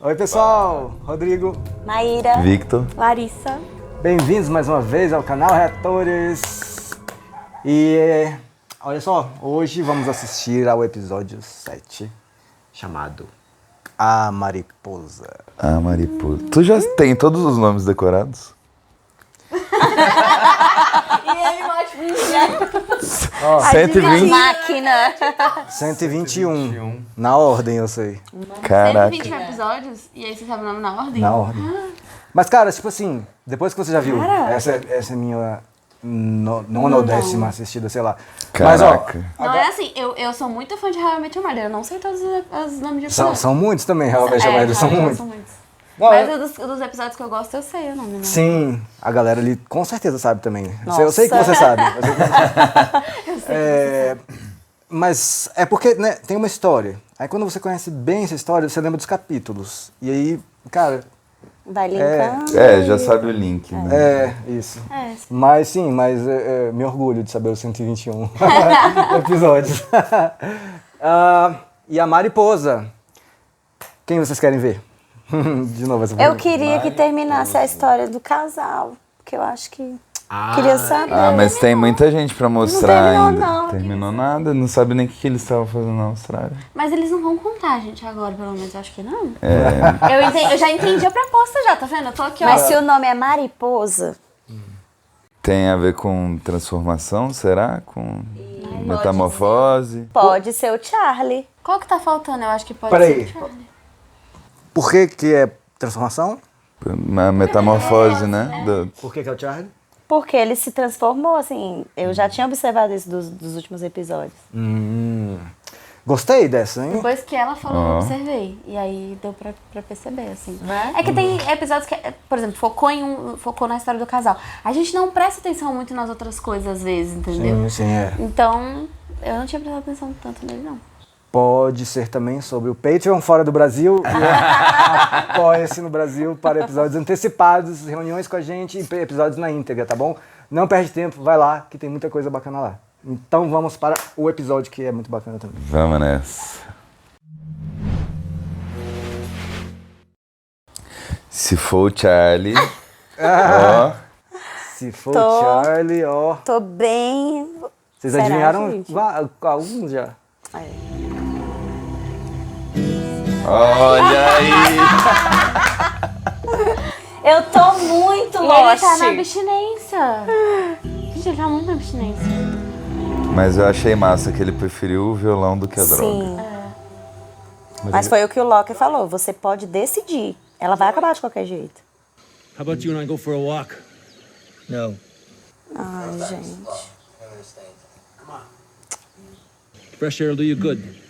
Oi, pessoal! Rodrigo, Maíra, Victor, Larissa. bem-vindos mais uma vez ao canal Reatores. E olha só, hoje vamos assistir ao episódio 7, chamado A Mariposa. a mariposa. Tu já tem todos os nomes decorados? E ele Ó, 120. máquina. 121, na ordem, eu sei. Caraca. 121 episódios e aí você sabe o nome na ordem? Na ordem. Mas, cara, tipo assim, depois que você já viu, essa é minha nona ou décima assistida, sei lá. Caraca. Mas, Não é assim, eu sou muito fã de How I Met Your Mother, eu não sei todos os nomes de ó, são episódios. muitos também, realmente, são muitos. Não, Mas dos episódios que eu gosto, eu sei o nome, né? Sim, a galera ali com certeza sabe também. Nossa. Eu sei que você sabe. Mas é porque, né, tem uma história. Aí quando você conhece bem essa história, você lembra dos capítulos. E aí, cara, Vai linkando. Já sabe o link, né? isso. É, sim. Mas sim, me orgulho de saber os 121 episódios. E a Mariposa. Quem vocês querem ver? De novo essa Eu pergunta. queria que terminasse a história do casal, porque eu acho que queria saber. Ah, mas tem muita gente pra mostrar terminou, ainda. não. Terminou nada, não sabe nem o que eles estavam fazendo na Austrália. Mas eles não vão contar, gente, agora, pelo menos, eu acho que não. Eu já entendi a proposta já, tá vendo? Eu tô aqui, ó. Mas se o nome é Mariposa, Tem a ver com transformação, será? Com metamorfose? pode ser o Charlie. Qual que tá faltando? Eu acho que pode Peraí. ser o Charlie. Por que é transformação? Uma metamorfose, né? Por que é o Charlie? Porque ele se transformou, assim. Eu já tinha observado isso dos últimos episódios. Gostei dessa, hein? Depois que ela falou, eu observei. E aí deu pra perceber, assim. É que tem episódios que, por exemplo, focou na história do casal. A gente não presta atenção muito nas outras coisas, às vezes, entendeu? Sim, é. Então, eu não tinha prestado atenção tanto nele, não. Pode ser também sobre o Patreon fora do Brasil e apoia-se no Brasil para episódios antecipados, reuniões com a gente e episódios na íntegra, tá bom? Não perde tempo, vai lá que tem muita coisa bacana lá. Então vamos para o episódio que é muito bacana também. Vamos nessa. Se for o Charlie, ó, Se for Tô. Charlie, ó. Tô bem... Vocês Será, adivinharam gente? alguns já? olha aí. Eu tô muito E ele lost. tá na abstinência. Gente, ele tá muito na abstinência. Mas eu achei massa que ele preferiu o violão do que a droga. Sim. Mas foi o que o Locke falou. Você pode decidir. Ela vai acabar de qualquer jeito. How about you and I go for a walk? No. Ai, gente. Fresh air will do you good.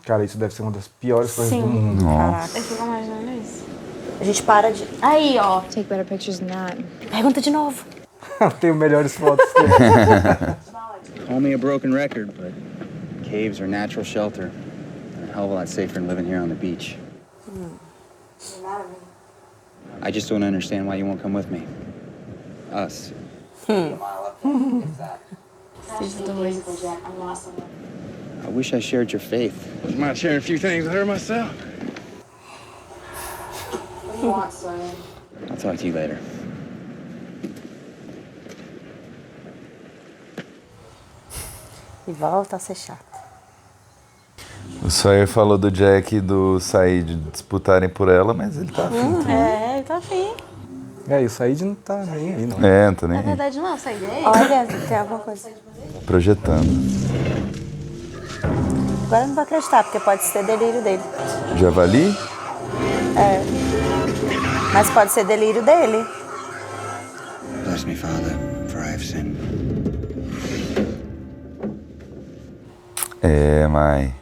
Cara, isso deve ser uma das piores coisas do mundo. Caraca. Eu fico imaginando isso. A gente para de... Aí, ó. Take better pictures than that. Pergunta de novo. Eu tenho melhores fotos que ele. Call me a broken record, but caves are natural shelter. And a hell of a lot safer than living here on the beach. I just don't understand why you won't come with me. Us. I wish I shared your faith. Wouldn't mind sharing a few things with her myself. I'll talk to you later. E volta a ser chato. O Sawyer falou do Jack e do Said disputarem por ela, mas ele tá afim. É, tá afim. É, isso aí de não tá nem aí, não. Não tô nem Na aí. verdade, não, essa ideia. Olha, tem alguma coisa. Projetando. Agora eu não vou acreditar, porque pode ser delírio dele. Javali? Mas pode ser delírio dele. Bless me, Father, for I have sinned. É, mãe.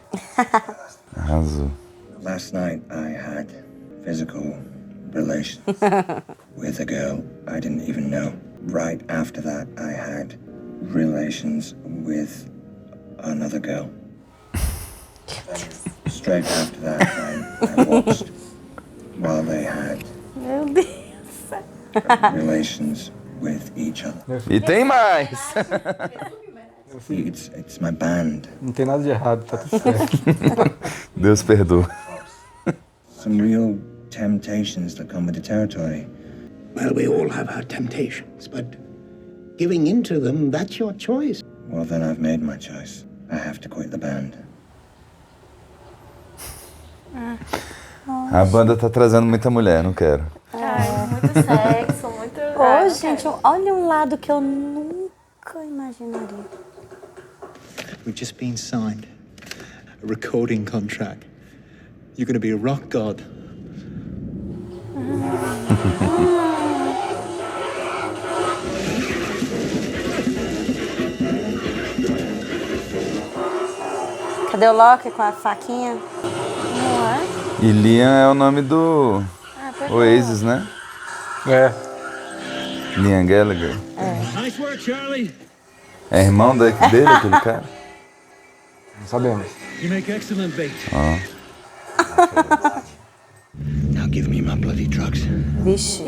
Arrasou. Last night I had physical relations with a girl I didn't even know. Right after that, I had relations with another girl. Straight after that, I watched while they had Meu Deus. relations with each other. E tem mais! It's my band. Não tem nada de errado, tá tudo certo. Deus perdoa. Some real temptations that come with the territory. Well, we all have our temptations, but giving in to them, that's your choice. Well, then I've made my choice. I have to quit the band. A banda tá trazendo muita mulher, não quero. Ai, muito sexo, muito... Ô, gente, olha um lado que eu nunca imaginaria. We've just been signed a recording contract. You're going to be a rock god. Cadê o Loki com a faquinha? E Liam é o nome do Oasis, né? É. Liam Gallagher. Nice work, Charlie. É irmão dele, aquele cara? Não sabemos. You make excellent bait. Now give me my bloody drugs. Vixe.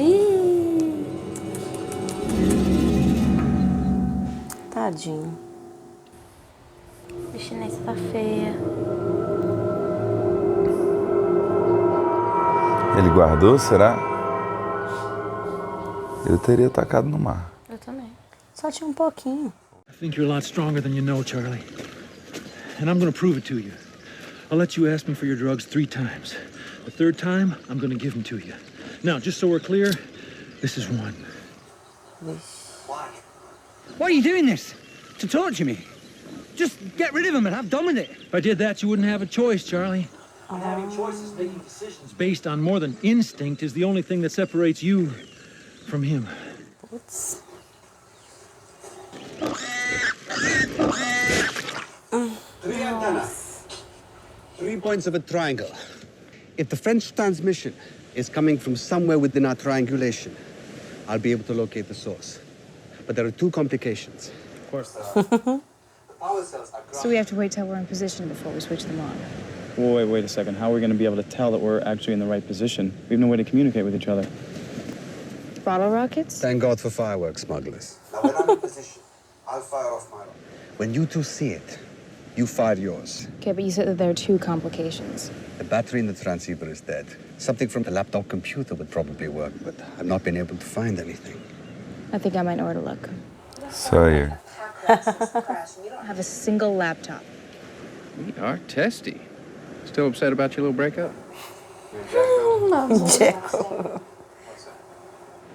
Tadinho. A chinesa tá feia. Ele guardou, será? Eu teria tacado no mar. Eu também. Só tinha um pouquinho. I think you're a lot stronger than you know, Charlie. And I'm gonna prove it to you. I'll let you ask me for your drugs 3 times. The 3rd time, I'm gonna give them to you. Now, just so we're clear, this is 1. Why are you doing this? To torture me? Just get rid of him and have done with it. If I did that, you wouldn't have a choice, Charlie. And having choices, making decisions based on more than instinct is the only thing that separates you from him. Putz. 3 antennas. 3 points of a triangle. If the French transmission is coming from somewhere within our triangulation, I'll be able to locate the source. But there are 2 complications. Of course. So we have to wait till we're in position before we switch them on. Well, wait a second. How are we going to be able to tell that we're actually in the right position? We have no way to communicate with each other. Bottle rockets? Thank God for fireworks smugglers. Now when I'm in position, I'll fire off my rocket. When you 2 see it, you fire yours. Okay, but you said that there are 2 complications. The battery in the transceiver is dead. Something from the laptop computer would probably work, but I've not been able to find anything. I think I might know where to look. Sawyer. I don't have a single laptop. We are testy. Still upset about your little breakup?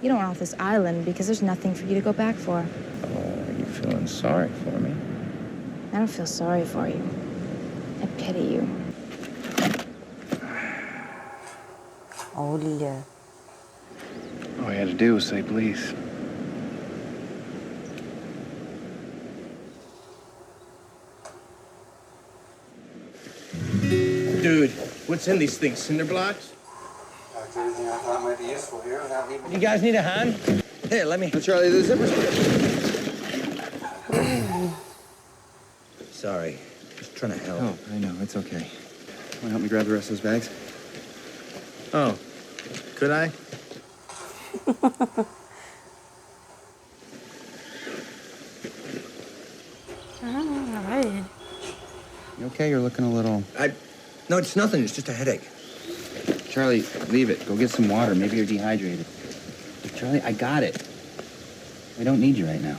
You don't want off this island because there's nothing for you to go back for. Are you feeling sorry for me? I don't feel sorry for you. I pity you. Olha. All I had to do was say please. Dude, what's in these things? Cinder blocks? Anything I thought might be useful here without leaving. You guys need a hand? Here, let me. Charlie, the zipper's... Sorry. Just trying to help. Oh, I know. It's okay. Want to help me grab the rest of those bags? Oh. Could I? All right. You okay? You're looking a little... No, it's nothing. It's just a headache. Charlie, leave it. Go get some water. Maybe you're dehydrated. Charlie, I got it. We don't need you right now.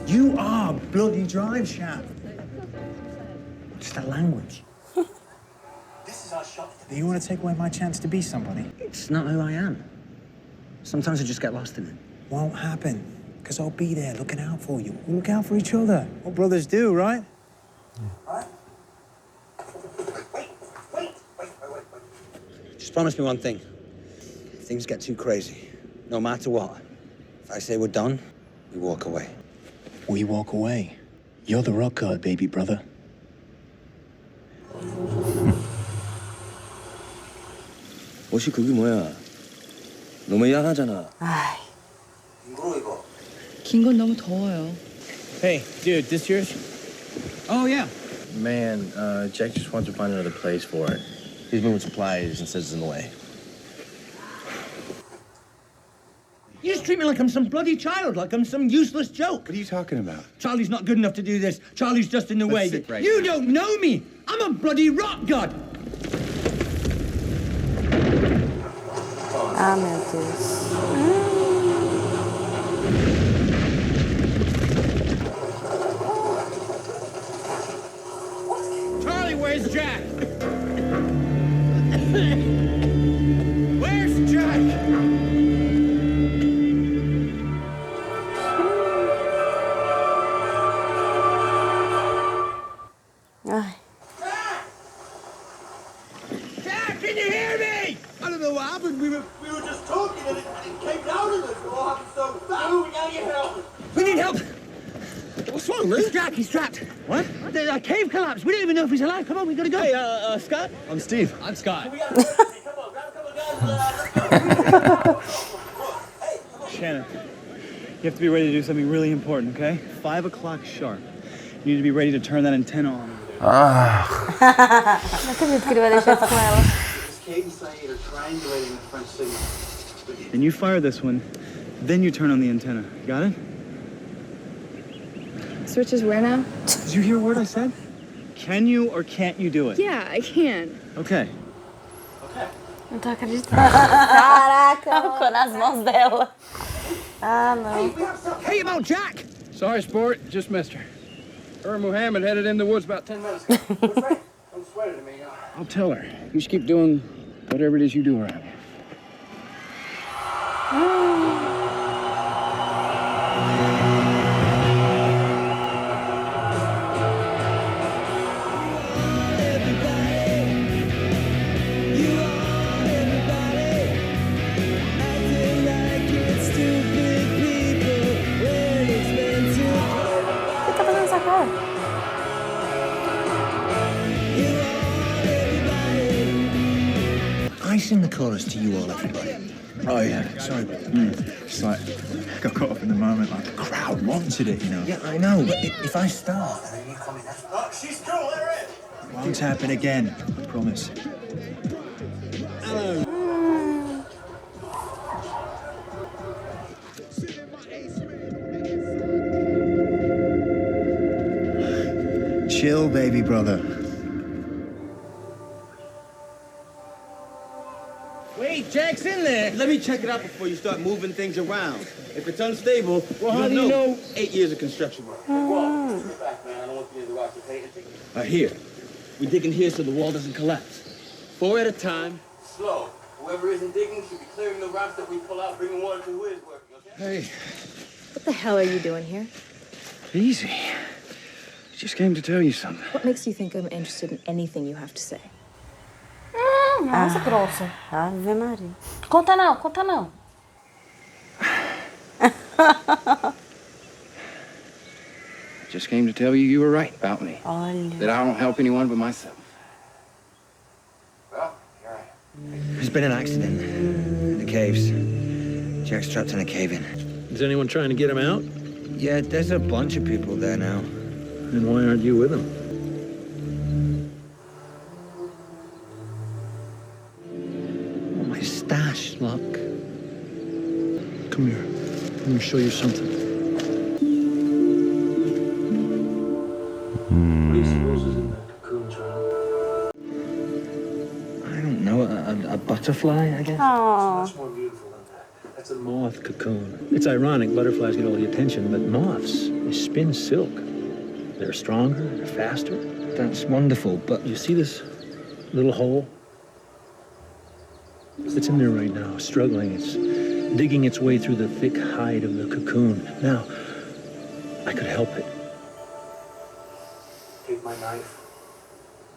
You are bloody drive shaft. Just a language. This is our shot. Do you want to take away my chance to be somebody? It's not who I am. Sometimes I just get lost in it. Won't happen, because I'll be there looking out for you. We'll look out for each other. What brothers do, right? Right? Wait. Just promise me one thing. If things get too crazy, no matter what, if I say we're done, we walk away. We walk away. You're the rock god, baby brother. 옷이 그게 뭐야? 너무 야하잖아. Ai. 일부러 이거. 긴 건 너무 더워요. Hey, dude, this yours? Oh, yeah. Man, Jack just wants to find another place for it. He's moving supplies and says it's in the way. You just treat me like I'm some bloody child, like I'm some useless joke. What are you talking about? Charlie's not good enough to do this. Charlie's just in the way. sit right You there. don't know me. I'm a bloody rock god. Ah, meu Deus. Charlie, where's Jack? Where's Jack? Ai. Jack, can you hear me? I don't know what happened. We were just talking and it came down on us. It all happened so fast. We need help. We need help. What's wrong, Luke? Jack, he's trapped. What? The cave collapsed. We don't even know if he's alive. Come on, we gotta go. Hey, Scott? I'm Steve. I'm Scott. Shannon, you have to be ready to do something really important, okay? 5 o'clock sharp. You need to be ready to turn that antenna on. Não acredito que ele vai deixar isso com ela. Kate and Saeed are triangulating the French signal. Then you fire this one, then you turn on the antenna. Got it? Switch is where now? Did you hear a word I said? Can you or can't you do it? Yeah, I can. Okay. Não tô acreditando. Caraca, ficou nas mãos dela. Ah, não. Hey, about Jack! Sorry, sport. Just missed her. Her and Muhammad headed in the woods about 10 minutes ago. Don't sweat it to me. I'll tell her. You just keep doing whatever it is you do around here. Por que tá fazendo essa cara? I sing the chorus to you all, everybody. Oh, yeah. Sorry, but it's like, got caught up in the moment. Like, the crowd wanted it, you know? Yeah, I know, but if I start... She's cool, let her in. It won't happen again. I promise. Chill, baby brother. Wait, Jack's in there. Let me check it out before you start moving things around. If it's unstable, Well, how do you know? 8 years of construction work. Here. We're digging here so the wall doesn't collapse. 4 at a time. Slow. Whoever isn't digging should be clearing the rocks that we pull out, bringing water to who is working, okay? Hey, What the hell are you doing here? easy. Just came to tell you something. What makes you think I'm interested in anything you have to say? Nossa, grossa. Ave Maria. Conta não, conta não. Just came to tell you you were right about me. Olha. That I don't help anyone but myself. Well, you're right. There's been an accident in the caves. Jack's trapped in a cave-in. Is anyone trying to get him out? Yeah, there's a bunch of people there now. Then why aren't you with him? Oh, my stash, look. Come here. Let me show you something. What do you suppose is in that cocoon, Charlie? I don't know, a butterfly, I guess? Oh. Much more beautiful than that. That's a moth cocoon. It's ironic, butterflies get all the attention, but moths, they spin silk. They're stronger, they're faster. That's wonderful, but... You see this little hole? It's in there right now, struggling. It's digging its way through the thick hide of the cocoon. Now, I could help it. Take my knife.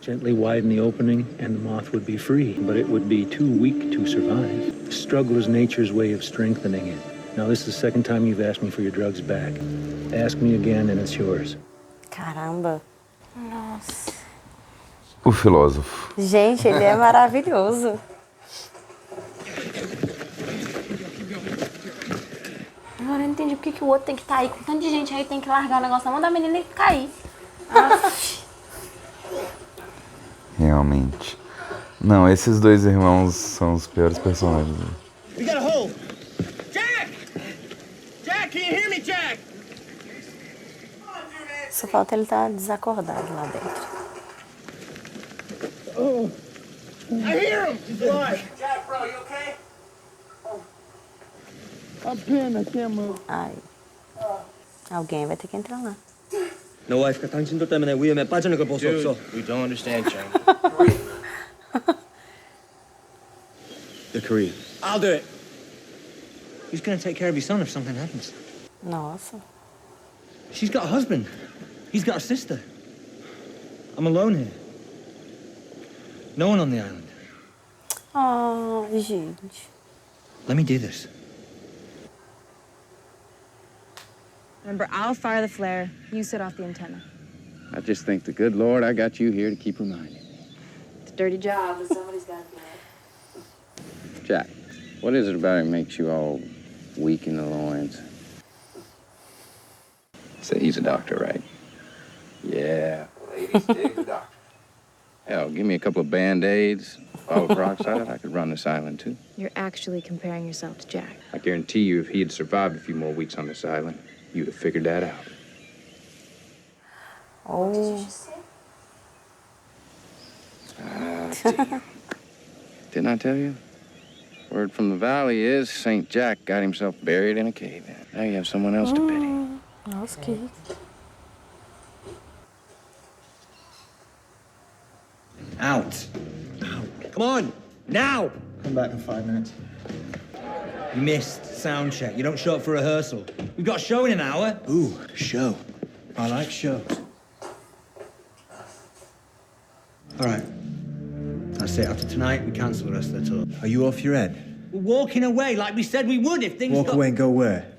Gently widen the opening, and the moth would be free, but it would be too weak to survive. Struggle is nature's way of strengthening it. Now, this is the second time you've asked me for your drugs back. Ask me again, and it's yours. Caramba. Nossa. O filósofo. Gente, ele é maravilhoso. Agora eu não entendi por que o outro tem que estar aí com tanto de gente aí, tem que largar o negócio na mão da menina e cair. Realmente. Não, esses dois irmãos são os piores personagens. We got a hole! Jack! foto ele tá desacordado lá dentro. Oh. I hear him! He's alive! Jack, bro, you okay? I'm pinned, I can't move. Ai. Alguém vai ter que entrar lá. 너 와이프가 당신들 때문에 위험에 빠지는 걸 볼 수 없어. We don't understand, Chang. The Korean. I'll do it. Who's gonna take care of your son if something happens? Nossa. She's got a husband. He's got a sister. I'm alone here. No one on the island. Oh, gente. Let me do this. Remember, I'll fire the flare. You set off the antenna. I just think the good Lord I got you here to keep reminding me. It's a dirty job, but somebody's got to do it. Jack, what is it about him makes you all weak in the loins? Say he's a doctor, right? Yeah. Ladies dig the doctor. Hell, give me a couple of Band-Aids, bottle of peroxide, I could run this island, too. You're actually comparing yourself to Jack. I guarantee you if he had survived a few more weeks on this island, you'd have figured that out. Oh. Damn. Didn't I tell you? Word from the valley is St. Jack got himself buried in a cave. Now you have someone else to pity. Nossa, que... Out. Come on, now! Come back in 5 minutes. You missed sound check. You don't show up for rehearsal. We've got a show in an hour. Ooh, show. I like shows. All right. That's it. After tonight, we cancel the rest of the tour. Are you off your head? We're walking away like we said we would if things Walk away and go where?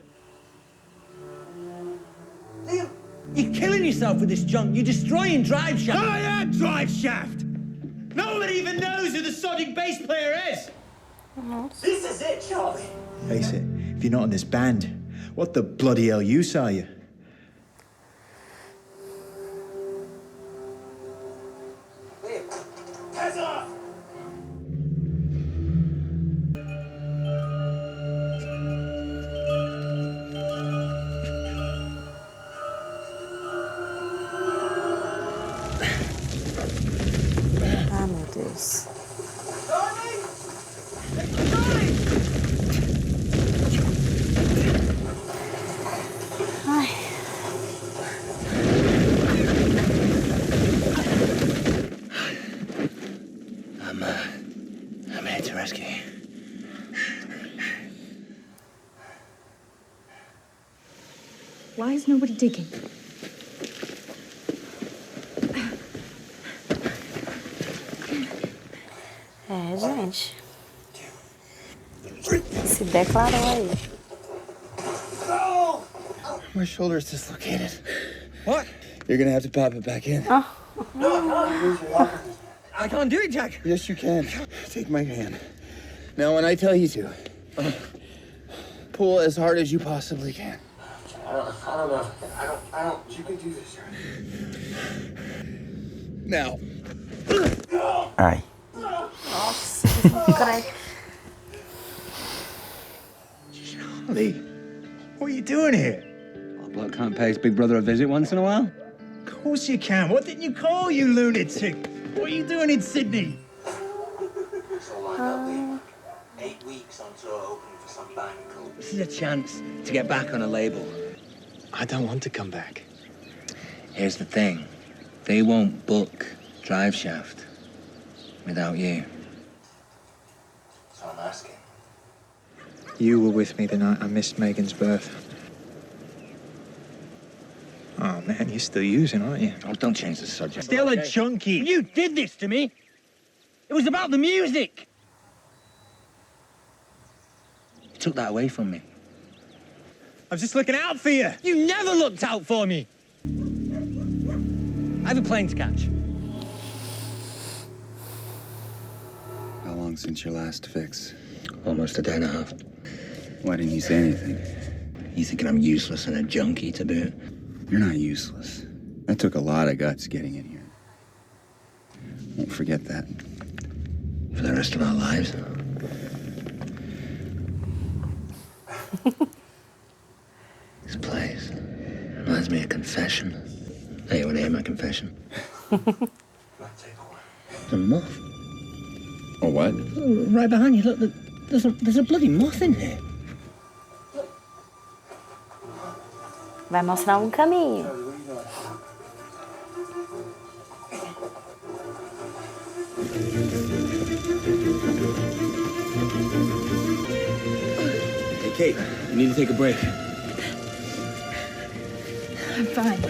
Liam, you're killing yourself with this junk. You're destroying Drive Shaft. I am Drive Shaft! Nobody even knows who the sodding bass player is! This is it, Charlie. Face it, if you're not in this band, what the bloody hell use are you? Hands off! Ah, meu Deus. Ai. I'm here to rescue you. Why is nobody digging? É, gente. Se declarou aí. My shoulder is dislocated. What? You're gonna have to pop it back in. Oh. I can't do it, Jack. Yes, you can. Take my hand. Now, when I tell you to, pull as hard as you possibly can. I don't know. I don't. You can do this, Now. Ai. Nossa, credo. Charlie, what are you doing here? A bloke can't pay his big brother a visit once in a while. Of course you can. What didn't you call, you lunatic? What are you doing in Sydney? So lined up, Lee. 8 weeks on tour opening for some band called. This is a chance to get back on a label. I don't want to come back. Here's the thing. They won't book Drive Shaft without you. So I'm asking. You were with me the night I missed Megan's birth. Oh, man, you're still using, aren't you? Oh, don't change the subject. Still a junkie. You did this to me. It was about the music. You took that away from me. I was just looking out for you. You never looked out for me. I have a plane to catch. How long since your last fix? Almost a day and a half. Why didn't you say anything? You thinking I'm useless and a junkie to boot? You're not useless. That took a lot of guts getting in here. Won't forget that. For the rest of our lives. This place reminds me of confession. Hey, you want to hear my confession? There's a moth. A what? Right behind you. Look, there's a bloody moth in here. Vai mostrar um caminho. Hey, Kate, you need to take a break. I'm fine.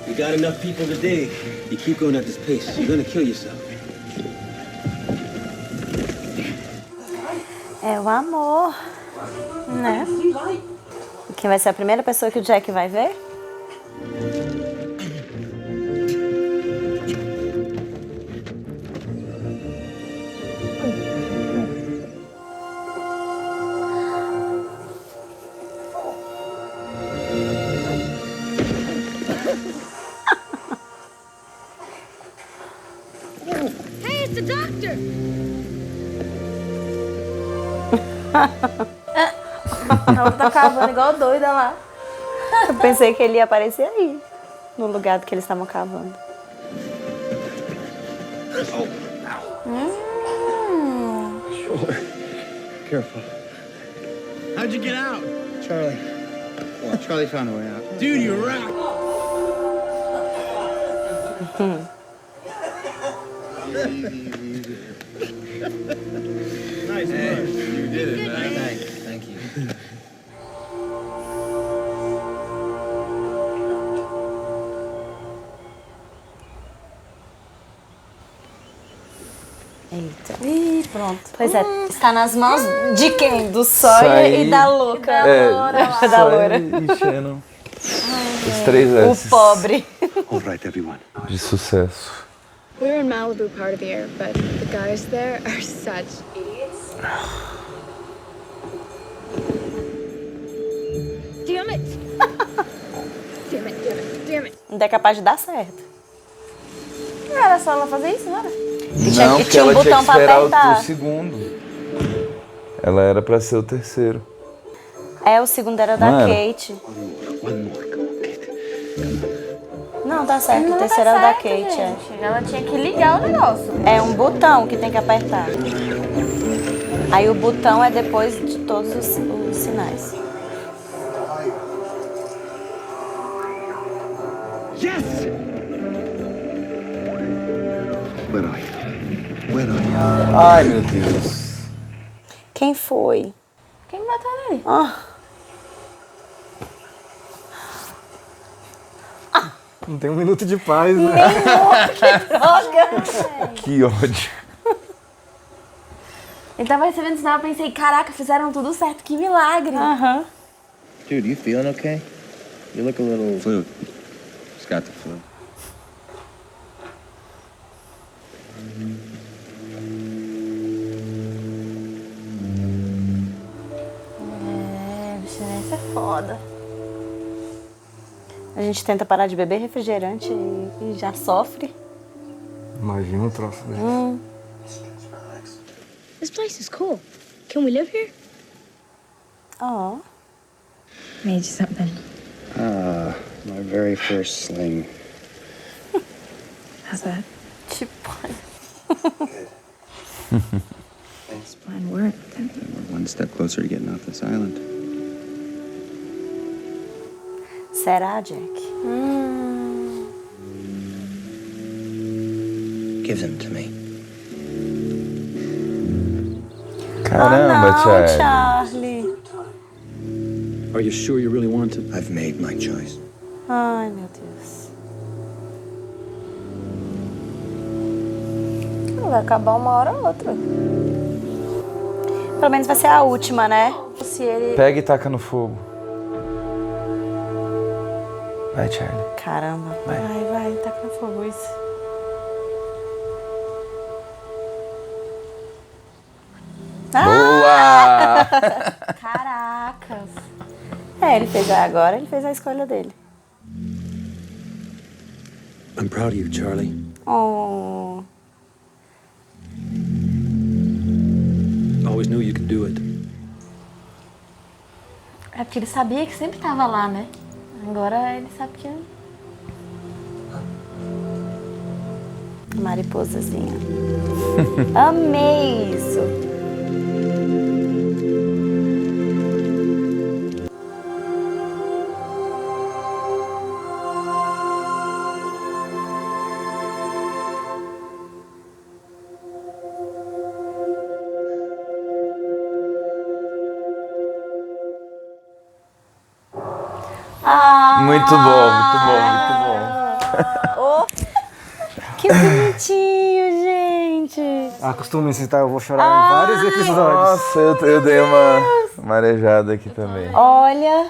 You got enough people today. You keep going at this pace, you're gonna kill yourself. É o amor, né? Quem vai ser a primeira pessoa que o Jack vai ver? Hey, it's the doctor! Ela tá cavando igual doida lá. Eu pensei que ele ia aparecer aí, no lugar que eles estavam cavando. Sure. Careful. How'd you get out? Charlie. Well, Charlie found a way out. Dude, you rock! Nice work. You did it, man. Thank you. Eita. Ih, pronto. Pois é, está nas mãos de quem? Do Sawyer e da louca. Da loira. E Shannon. Os três S. O pobre. All right, everyone. De sucesso. We were in Malibu part of the year, but the guys there are such idiots. Damn it! Damn it, damn it, damn it. Não é capaz de dar certo. Não era só ela fazer isso, não era? Não, porque tinha um ela tinha botão que pra esperar apertar. o segundo. Ela era pra ser o terceiro. É, o segundo era da Não era? Kate. Não, tá certo, o terceiro era da Kate. Gente. Ela tinha que ligar o negócio. É um botão que tem que apertar. Aí o botão é depois de todos os sinais. Yes! Where are you? Where are you? Ai, meu Deus. Quem foi? Quem bateu nele? Não tem um minuto de paz, né? Que droga! Que ódio. Ele tava recebendo sinal, eu pensei, caraca, fizeram tudo certo, que milagre. Aham. Dude, you feeling okay? You look a little... Flu. Just got the flu. É, abstinência é foda. A gente tenta parar de beber refrigerante e já sofre. Imagina um troço desse. This place is cool. Can we live here? Ó. Made you something. My very first sling. How's that? Tipo. It's fine work. We're one step closer to getting off this island. Será, Jack? Give them to me. Caramba, não, Charlie. Charlie. Are you sure you really want to? I've made my choice. Ai, meu Deus. Vai acabar uma hora ou outra. Pelo menos vai ser a última, né? Se ele... Pega e taca no fogo. Vai, Charlie. Caramba. Vai, tá com fogo isso. Boa! Caracas. É, agora ele fez a escolha dele. I'm proud of you, Charlie. Oh. Always knew you could do it. É porque ele sabia que sempre tava lá, né? Agora ele sabe que... Mariposazinha. Amei isso. Muito bom, muito bom. Oh, que bonitinho, gente. Acostumem-se, tá? Eu vou chorar em vários episódios. Nossa, eu dei uma marejada aqui também. Olha.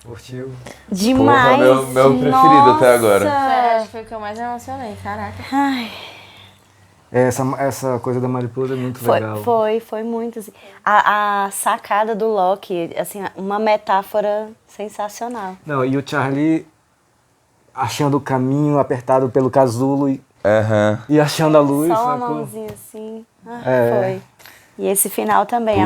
Curtiu? Demais. Porra, meu preferido até agora. Acho que foi o que eu mais emocionei, caraca. Ai. Essa coisa da mariposa é muito legal. Foi muito assim. A sacada do Loki, assim, uma metáfora sensacional. Não, e o Charlie achando o caminho apertado pelo casulo e achando a luz. Só uma sacou? mãozinha assim. É. Foi. E esse final também,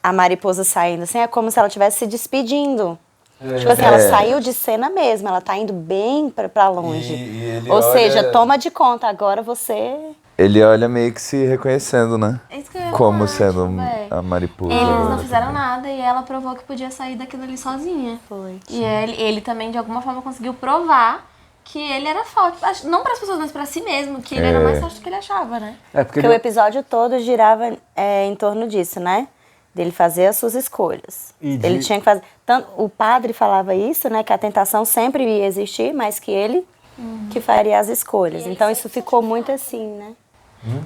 a mariposa saindo assim, é como se ela estivesse se despedindo. Tipo assim, ela saiu de cena mesmo, ela tá indo bem pra longe. E ele Ou olha... seja, toma de conta, agora você... Ele olha meio que se reconhecendo, né? É isso que eu ia Como falar, sendo tipo, a mariposa. Eles não fizeram nada e ela provou que podia sair daquilo ali sozinha. Foi. E ele também, de alguma forma, conseguiu provar que ele era forte. Não para as pessoas, mas para si mesmo, que ele era mais forte do que ele achava, né? Porque o episódio todo girava em torno disso, né? Dele fazer as suas escolhas. Ele tinha que fazer... Tanto, o padre falava isso, né? Que a tentação sempre ia existir, mas que ele que faria as escolhas. Então isso ficou muito assim, né?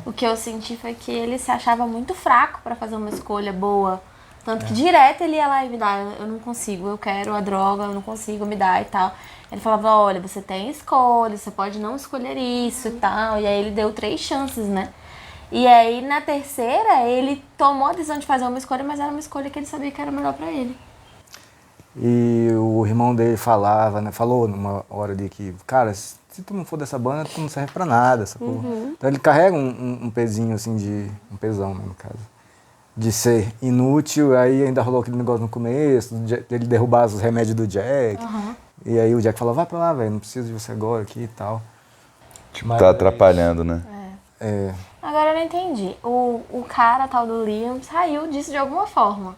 O que eu senti foi que ele se achava muito fraco para fazer uma escolha boa. Tanto que direto ele ia lá e me dá, eu não consigo, eu quero a droga, eu não consigo, me dá e tal. Ele falava, olha, você tem escolha, você pode não escolher isso e tal. E aí ele deu 3 chances, né? E aí na terceira ele tomou a decisão de fazer uma escolha, mas era uma escolha que ele sabia que era melhor para ele. E o irmão dele falava, né? Falou numa hora ali que, cara, se tu não for dessa banda, tu não serve pra nada, sacou? Então ele carrega um pezinho assim um pesão, né, no caso. De ser inútil, aí ainda rolou aquele negócio no começo, dele derrubar os remédios do Jack. E aí o Jack falou, vai pra lá, velho, não preciso de você agora aqui e tal. Tá atrapalhando, né? Agora eu não entendi. O cara, tal do Liam, saiu disso de alguma forma.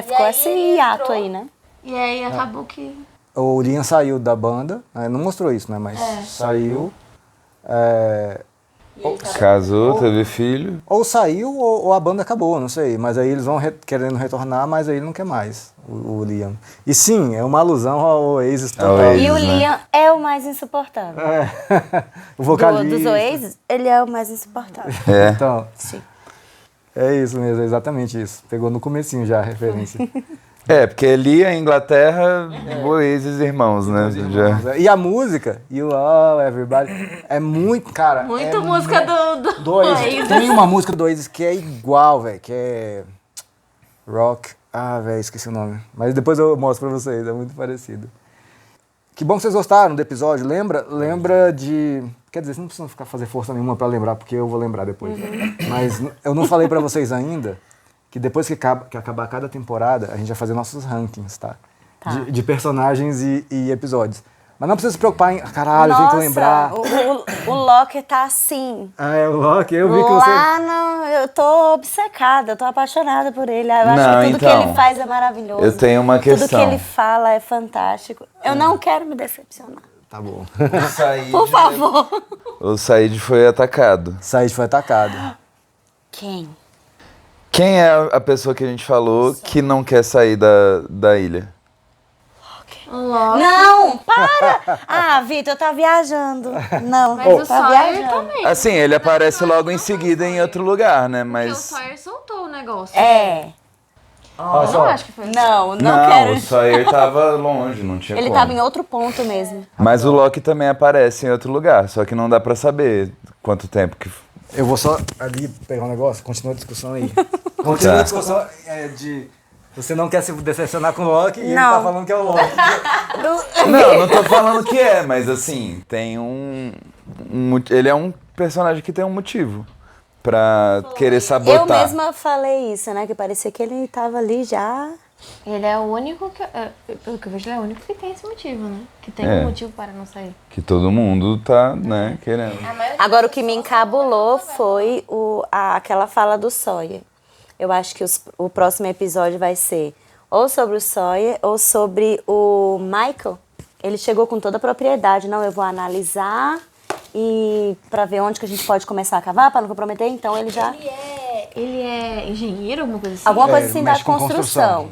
Ficou esse hiato aí, né? E aí acabou que... O Liam saiu da banda, né? Não mostrou isso, né? Mas saiu. Casou, teve filho. Ou saiu ou a banda acabou, não sei. Mas aí eles vão querendo retornar, mas aí ele não quer mais, o Liam. E sim, é uma alusão ao Oasis total. E o Liam é o mais insuportável. O vocalista. Dos Oasis, ele é o mais insuportável. Então, sim. É isso mesmo, é exatamente isso. Pegou no comecinho já a referência. Porque ali a Inglaterra, Oasis irmãos, né? Já. E a música, You All, Everybody, é muito, cara... Muito música do Oasis. Tem uma música do Oasis que é igual, velho, que é... Rock... velho, esqueci o nome. Mas depois eu mostro pra vocês, é muito parecido. Que bom que vocês gostaram do episódio. Lembra de... Quer dizer, vocês não precisam fazer força nenhuma pra lembrar, porque eu vou lembrar depois. Mas eu não falei pra vocês ainda que depois que acabar cada temporada, a gente vai fazer nossos rankings, tá? De personagens e episódios. Mas não precisa se preocupar em... Caralho, eu tenho que lembrar. O Loki tá assim. O Loki, eu vi que você... Eu tô obcecada, eu tô apaixonada por ele. Eu acho que tudo que ele faz é maravilhoso. Eu tenho uma questão. Tudo que ele fala é fantástico. Eu não quero me decepcionar. Tá bom. Por favor. O Said foi atacado. Said foi atacado. Quem? Quem é a pessoa que a gente falou que não quer sair da ilha? Não, para! Vitor, tá viajando. Não, mas o tá Sawyer viajando. também. Assim, ele aparece logo em seguida em outro lugar, né? Porque o Mas... Sawyer soltou o negócio. Olha Eu só. não acho que foi. Não quero. o Sawyer tava longe, não tinha Ele como. tava em outro ponto mesmo. Mas o Loki também aparece em outro lugar, só que não dá pra saber quanto tempo que... Eu vou só ali pegar um negócio, continua a discussão aí. Continua a discussão de... Você não quer se decepcionar com o Loki e ele tá falando que é o Loki. Não tô falando que é, mas assim, tem ele é um personagem que tem um motivo pra querer sabotar. Eu mesma falei isso, né? Que parecia que ele tava ali já Ele é o único que, pelo que eu vejo, ele é o único que tem esse motivo, né? Que tem É. um motivo para não sair. Que todo mundo tá, né, querendo. Agora, o que me encabulou foi aquela fala do Sawyer. Eu acho que o próximo episódio vai ser ou sobre o Sawyer ou sobre o Michael. Ele chegou com toda a propriedade. Não, eu vou analisar e para ver onde que a gente pode começar a cavar, para não comprometer. Então, ele já... Ele é engenheiro, alguma coisa assim? Alguma coisa assim da mexe com construção.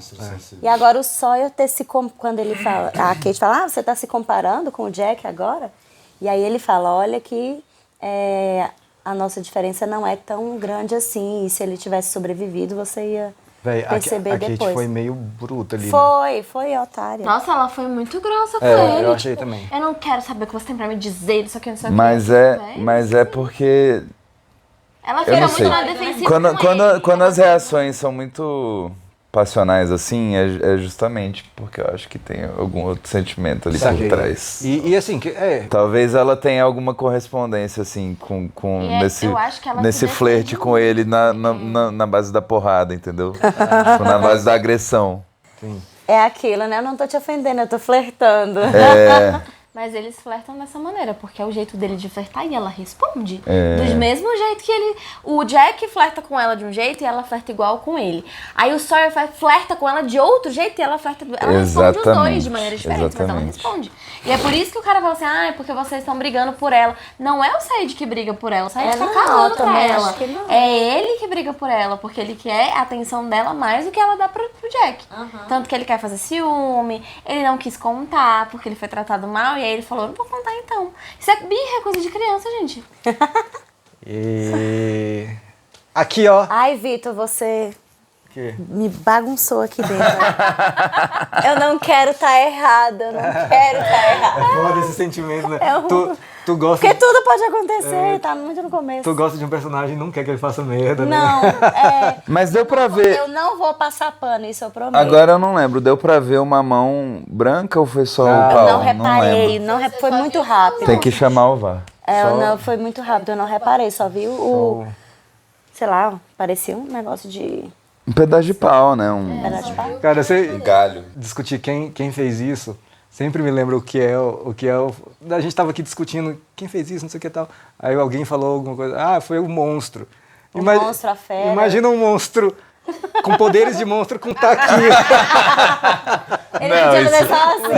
E agora o Sawyer quando ele fala, a Kate fala, você está se comparando com o Jack agora? E aí ele fala, olha que a nossa diferença não é tão grande assim. E se ele tivesse sobrevivido, você ia perceber a Kate depois. foi meio bruta ali, né? Foi otária. Nossa, ela foi muito grossa com ele. Eu achei também. Eu não quero saber o que você tem pra me dizer, isso aqui, não sei o que. Mas é porque... Ela Eu fica não muito sei. na defensiva com ele. Quando as reações são muito passionais assim, é justamente porque eu acho que tem algum outro sentimento ali Saquei. por trás. E assim, Talvez ela tenha alguma correspondência, assim, eu acho que ela nesse se flerte com ele na base da porrada, entendeu? Tipo, na base da agressão. Sim. É aquilo, né? Eu não tô te ofendendo, eu tô flertando. Mas eles flertam dessa maneira, porque é o jeito dele de flertar e ela responde. É. Do mesmo jeito que ele... O Jack flerta com ela de um jeito e ela flerta igual com ele. Aí o Sawyer flerta com ela de outro jeito e ela flerta... Ela responde os dois de maneira diferente, mas ela responde. E é por isso que o cara fala assim, é porque vocês estão brigando por ela. Não é o Said que briga por ela, o Said tá cagando pra ela. Acho que não. É ele que briga por ela, porque ele quer a atenção dela mais do que ela dá pro Jack. Tanto que ele quer fazer ciúme, ele não quis contar, porque ele foi tratado mal, e aí ele falou, não vou contar então. Isso é birra, é coisa de criança, gente. E... Aqui, ó. Ai, Vitor, você Que? me bagunçou aqui dentro. Eu não quero estar errada, eu não quero estar errada. É foda esse sentimento, né? Tu gosta... Porque tudo pode acontecer, tá muito no começo. Tu gosta de um personagem e não quer que ele faça merda, né? Não, Mas deu pra ver... eu não vou passar pano, isso eu prometo. Agora eu não lembro, deu pra ver uma mão branca ou foi só o pau? Eu não reparei, foi muito rápido. Tem que chamar o VAR. Foi muito rápido, eu não reparei, só vi sei lá, parecia um negócio de... Um pedaço de pau, né? pedaço de pau. Cara, você galho. Discutir quem fez isso, sempre me lembra o que é. A gente tava aqui discutindo quem fez isso, não sei o que e tal. Aí alguém falou alguma coisa, foi o monstro. Monstro, a fera. Imagina um monstro com poderes de monstro com taquinho.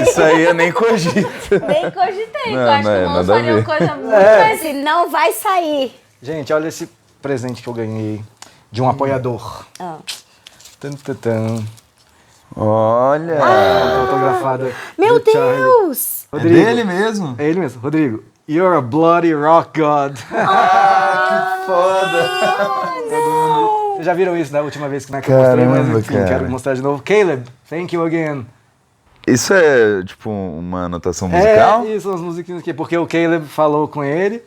Isso aí eu nem cogito. Nem cogitei, Não, eu acho não que é, o monstro nada a faria uma ver. coisa muito mais... Assim, não vai sair. Gente, olha esse presente que eu ganhei de um apoiador. Tum, tum, tum. Olha! Autografada. Meu do Charlie. Deus! É dele mesmo? É ele mesmo. Rodrigo, you're a bloody rock god. Que foda! Vocês já viram isso da última vez que eu mostrei, mas Caramba, enfim, cara. quero mostrar de novo. Caleb, thank you again. Isso é tipo uma anotação musical? Isso, as musiquinhas aqui, porque o Caleb falou com ele,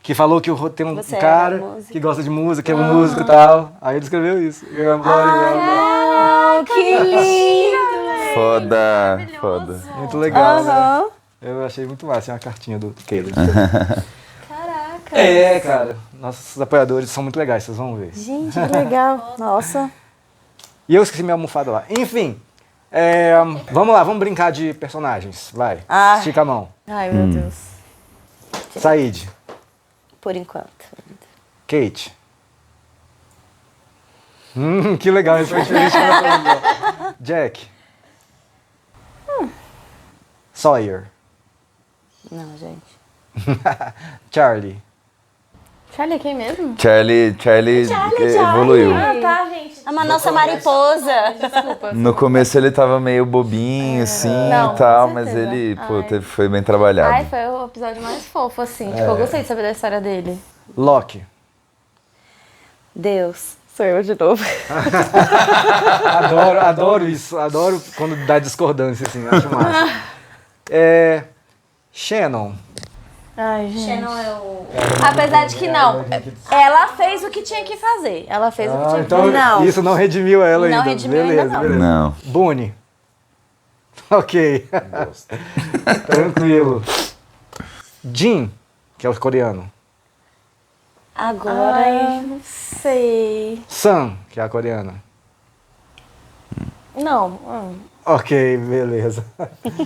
que falou que tem um Você cara era músico. que gosta de música, que é um músico e tal. Aí ele escreveu isso. You're a bloody rock god. Que lindo! Foda. Muito legal, né? Eu achei muito massa, uma cartinha do Caleb. Caraca! Cara, nossos apoiadores são muito legais, vocês vão ver. Gente, que legal. Nossa. E eu esqueci minha almofada lá. Enfim, vamos lá, vamos brincar de personagens. Vai, estica a mão. Ai, meu Deus. Said, Por enquanto. Kate. Que legal, isso foi diferente. Jack. Sawyer. Não, gente. Charlie. Charlie é quem mesmo? Charlie evoluiu. Ah, tá, gente. É uma nossa mariposa. Desculpa. No começo ele tava meio bobinho, assim, Não, e tal, com mas certeza. ele, foi bem trabalhado. Ai, foi o episódio mais fofo, assim. Tipo, eu gostei de saber da história dele. Loki. Deus. Sou eu de novo. Adoro isso. Adoro quando dá discordância, assim. Acho massa. Shannon. Ai, gente. Shannon é o... Apesar de que não. Ela fez o que tinha que fazer. Ela fez o que tinha que Então fazer. Não. isso não redimiu ela Não ainda. redimiu Beleza, ainda não. beleza. Não. Boone. Ok. Tranquilo. Jin, que é o coreano. Agora... Ai, não sei. Sun, que é a coreana. Não. Ok, beleza.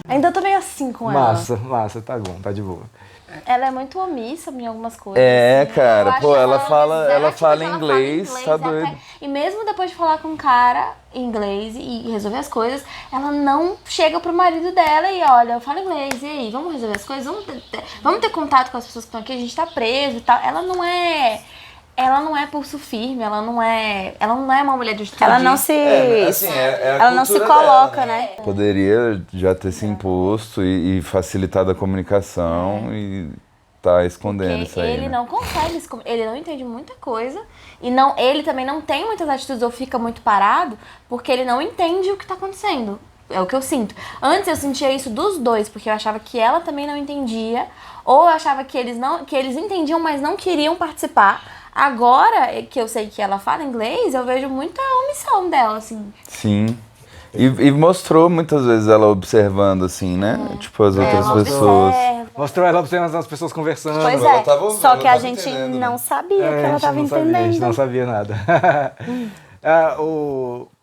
Ainda tô meio assim com ela. Massa, tá bom, tá de boa. Ela é muito omissa em algumas coisas. É, assim. cara, Eu pô, acho ela que fala tipo, inglês, tá doido. E mesmo depois de falar com um cara em inglês e resolver as coisas, ela não chega pro marido dela e olha, eu falo inglês, e aí, vamos resolver as coisas? Vamos ter contato com as pessoas que estão aqui, a gente tá preso e tal. Ela não é pulso firme, ela não é uma mulher de estúdio. Ela não se... ela não se coloca, dela, né? Poderia já ter se imposto e facilitado a comunicação e tá escondendo isso aí. Ele né? não consegue, ele não entende muita coisa e ele também não tem muitas atitudes ou fica muito parado porque ele não entende o que tá acontecendo. É o que eu sinto. Antes eu sentia isso dos dois, porque eu achava que ela também não entendia, ou eu achava que eles entendiam, mas não queriam participar. Agora que eu sei que ela fala inglês, eu vejo muita omissão dela, assim. Sim. E mostrou muitas vezes ela observando, assim, né? Tipo, as outras pessoas. Mostrou ela observando as pessoas conversando. Pois Ela é, tava ouvindo, só ela que a tava gente entendendo, não né? sabia que ela estava A entendendo. gente não sabia nada.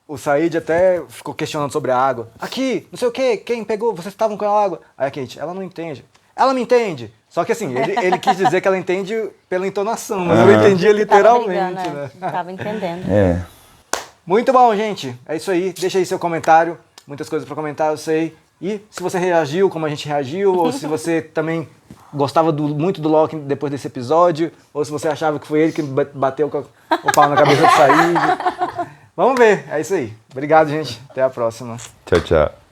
O Said até ficou questionando sobre a água. Aqui, não sei o quê, quem pegou? Vocês estavam com a água. Aí a Kate, ela não entende. Ela me entende. Só que assim, ele quis dizer que ela entende pela entonação, mas eu entendia literalmente, né? Não tava entendendo. É. Muito bom, gente. É isso aí. Deixa aí seu comentário. Muitas coisas para comentar, eu sei. E se você reagiu como a gente reagiu, ou se você também gostava muito do Loki depois desse episódio, ou se você achava que foi ele que bateu o pau na cabeça do Said. Vamos ver. É isso aí. Obrigado, gente. Até a próxima. Tchau, tchau.